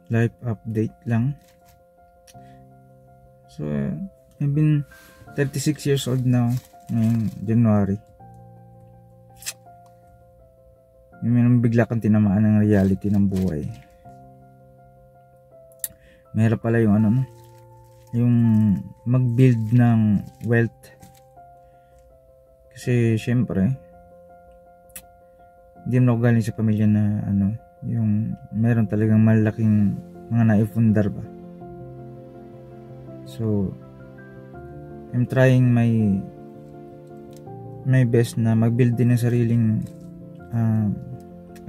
life update lang. So I've been 36 years old now ngayong January. Yung bigla kang tinamaan ng reality ng buhay. Mahirap pala yung yung mag-build ng wealth. Kasi syempre hindi mo galing sa pamilya na yung meron talagang malaking mga naifundar ba. So I'm trying my best na mag-build din ng sariling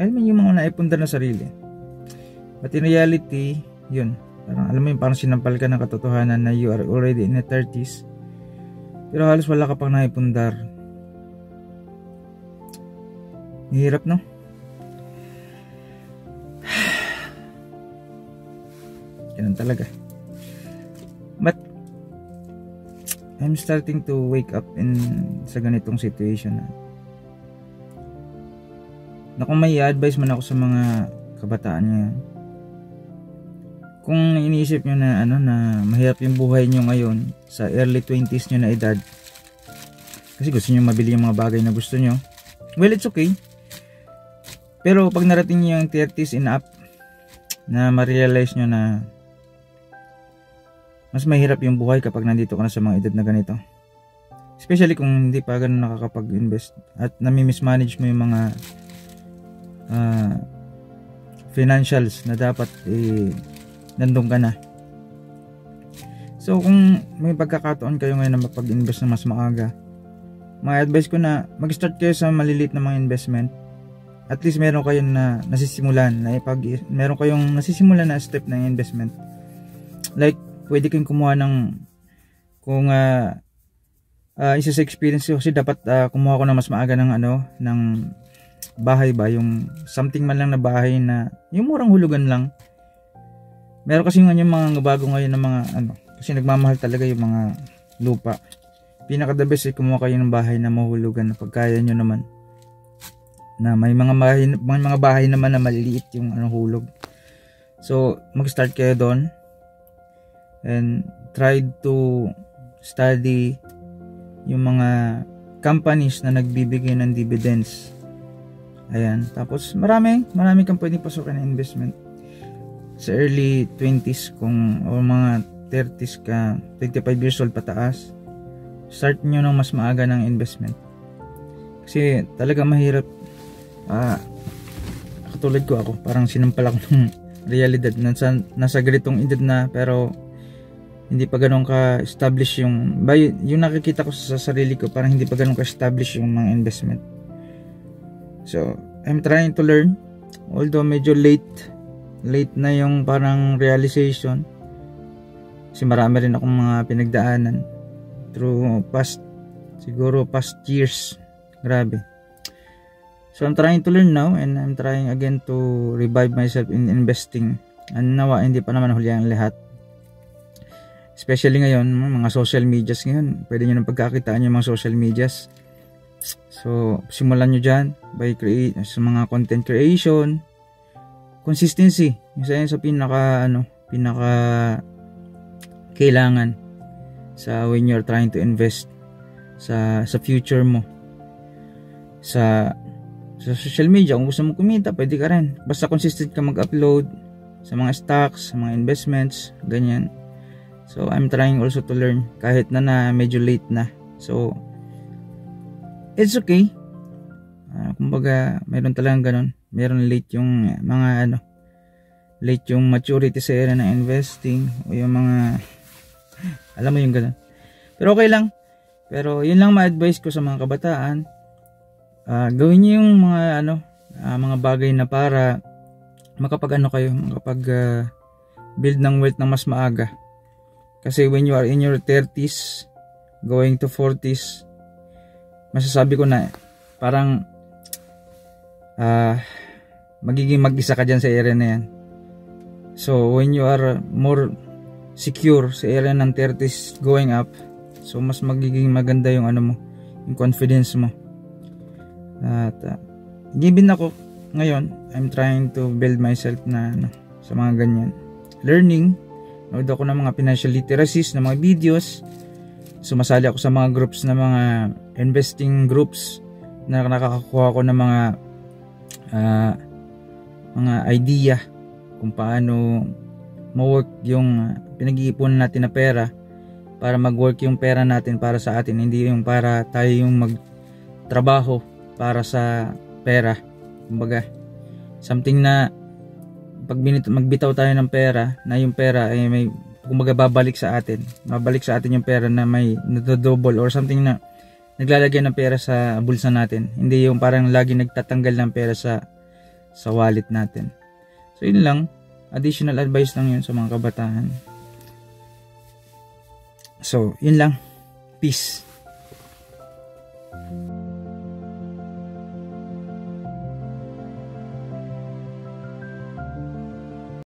yung mga naipundar na sarili. But in reality, yun, parang sinampal ka ng katotohanan na you are already in the 30s pero halos wala ka pang naipundar. Hirap, no? Ganun talaga. But I'm starting to wake up sa ganitong situation na kung may advice man ako sa mga kabataan ngayon, kung iniisip nyo na na mahirap yung buhay nyo ngayon sa early 20s nyo na edad kasi gusto nyo mabili yung mga bagay na gusto nyo, well, it's okay. Pero pag narating nyo yung 30s and up na ma-realize nyo na mas mahirap yung buhay kapag nandito ka na sa mga edad na ganito, especially kung hindi pa ganun nakakapag-invest at nami-mismanage mo yung mga financials na dapat nandun ka na. So kung may pagkakataon kayo ngayon na mapag-invest na mas maaga, may advice ko na mag-start kayo sa maliliit na mga investment. At least meron kayong meron kayong nasisimulan na step ng investment. Like pwede kayong kumuha kung isa sa experience ko kasi dapat kumuha ko na mas maaga ng bahay ba, yung something man lang na bahay na yung murang hulugan lang. Meron kasi yung mga bago ngayon na mga kasi nagmamahal talaga yung mga lupa. Pinaka the best kumuha kayo ng bahay na mahulugan na pagkaya nyo naman, na may mga bahay naman na maliliit yung hulog. So mag-start kayo doon and try to study yung mga companies na nagbibigay ng dividends. Ayan, tapos marami kang pwedeng pasukin na investment sa early 20s o mga 30s ka, 25 years old pataas. Start nyo ng mas maaga ng investment kasi talaga mahirap. Katulad ko, ako parang sinampal ako ng realidad na nasa ganitong edad na pero hindi pa ganun ka-establish yung nakikita ko sa sarili ko, parang hindi pa ganun ka-establish yung mga investment. So I'm trying to learn, although medyo late na yung parang realization kasi marami rin akong mga pinagdaanan through past years. Grabe. So I'm trying to learn now and I'm trying again to revive myself in investing. And nawa hindi pa naman huli ang lahat. Especially ngayon, mga social medias ngayon. Pwede nyo nang pagkakitaan yung mga social medias. So simulan nyo dyan by sa mga content creation. Consistency. Isa yan sa pinaka kailangan sa when you're trying to invest sa future mo. Sa social media, kung gusto mo kumita, pwede ka rin. Basta consistent ka mag-upload sa mga stocks, sa mga investments, ganyan. So, I'm trying also to learn kahit na medyo late na. So, it's okay. Kumbaga, meron talagang ganun. Meron late yung late yung maturity sa area ng investing o yung mga, alam mo yung ganun. Pero okay lang. Pero yun lang ma-advise ko sa mga kabataan. Gawin niyo yung mga bagay na para makapag build ng wealth ng mas maaga. Kasi when you are in your 30s going to 40s, masasabi ko na parang magiging mag-isa ka dyan sa area na yan. So when you are more secure sa area ng 30s going up, so mas magiging maganda yung yung confidence mo. At given ako ngayon, I'm trying to build myself na sa mga ganyan. learning, nanood ako ng mga financial literacies na mga videos, sumasali ako sa mga groups na mga investing groups na nakakakuha ko ng mga idea kung paano ma-work yung pinag-iipunan natin na pera para mag-work yung pera natin para sa atin, hindi yung para tayo yung magtrabaho para sa pera. Kumbaga, something na pag magbitaw tayo ng pera, na yung pera ay may, kumbaga, babalik sa atin yung pera na may nadodouble or something na naglalagay ng pera sa bulsa natin, hindi yung parang lagi nagtatanggal ng pera sa wallet natin. So yun lang, additional advice lang yun sa mga kabataan. So yun lang, peace.